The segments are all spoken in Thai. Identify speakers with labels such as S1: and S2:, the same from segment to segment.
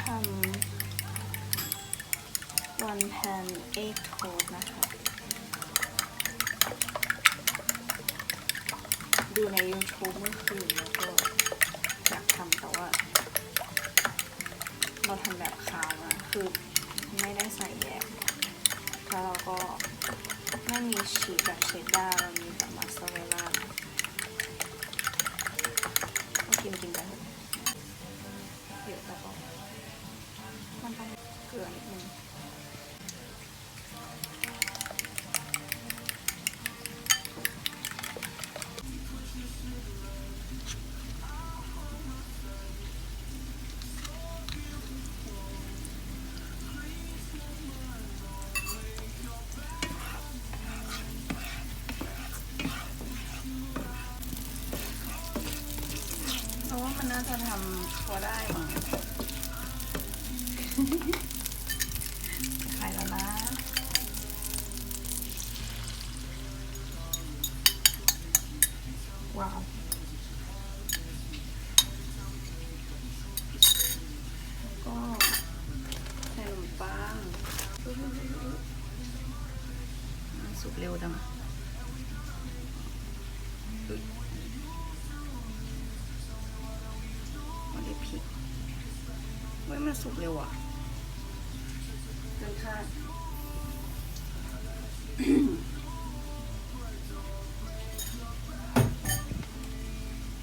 S1: ำวันแพนเอ็กโทสนะคะดูใน YouTube เมื่อคืนแล้วก็อยากทำแต่ว่าเราทำแบบคาวนะคือไม่ได้ใส่แยมแล้วเราก็ไม่มีชีสแบบเชดดาร์เรามีแบบมอสซาเรลล่าก็กินไปเยอะแต่ก็มันต้องเกลือนิดนึงเพราะว่ามันน่าจะทำพอได้มั้งขายแล้วนะว้าวก็ใส่ขนมปังสุกเร็วจังไม่ได้พริกเว้ยมันสุกเร็วอ่ะเกินคาด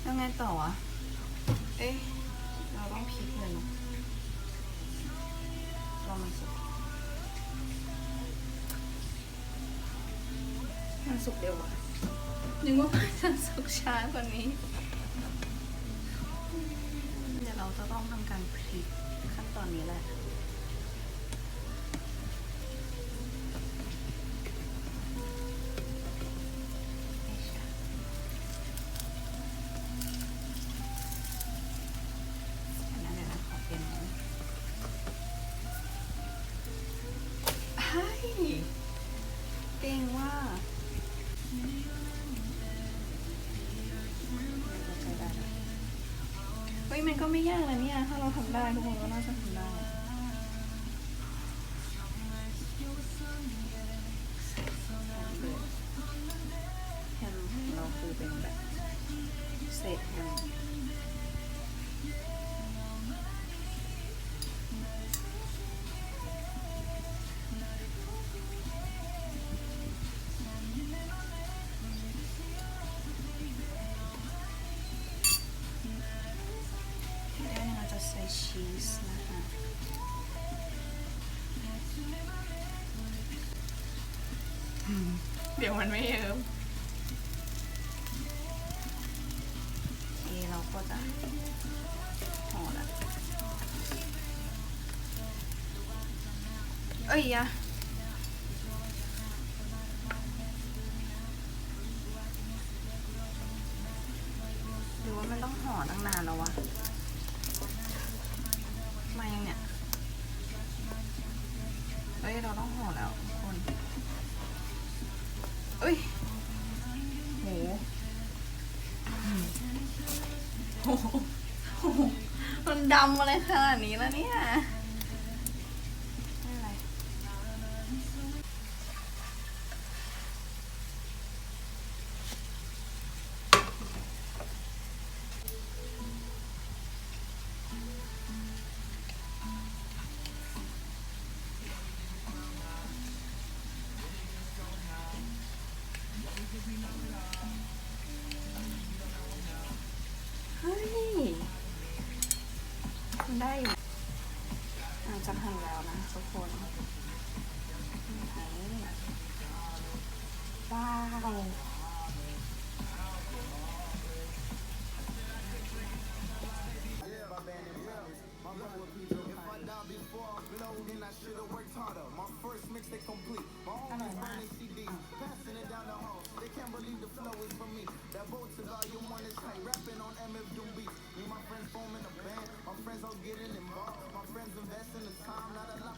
S1: แล้วไงต่ออ่ะเอ๊ะเราต้องพริกเลยเนาะเรามันสุกเร็วอ่ะนึกว่ามันจะสุกช้ากว่านี้เดี๋ยวเราจะต้องทำการพลิกขั้นตอนนี้แหละเดี๋ยวนะขอเป็นเฮ้ยเก่งว่าเฮ้ยมันก็ไม่ยากนะเนี่ยถ้าเราทำได้ทุกคนก็น่าจะทำได้แฮมของเราคือเป็นแบบเศษแฮมใส่ชีสนะคะเดี๋ยวมันไม่เยิ้มเราก็จะห่อละเอ้ยยะหรือว่ามันต้องห่อตั้งนานแล้ววะมายังเนี่ยเอ้ยเราต้องห่อแล้วทุกคนเอ้ยโหมันดำอะไรขนาดนี้แล้วเนี่ยไม่อะไรเฮ้ยมันได้อยู่จะทำแล้วนะทุกคนว้าวอร่อยมาก
S2: friends all getting involved. My friends invest in the time, not a lot.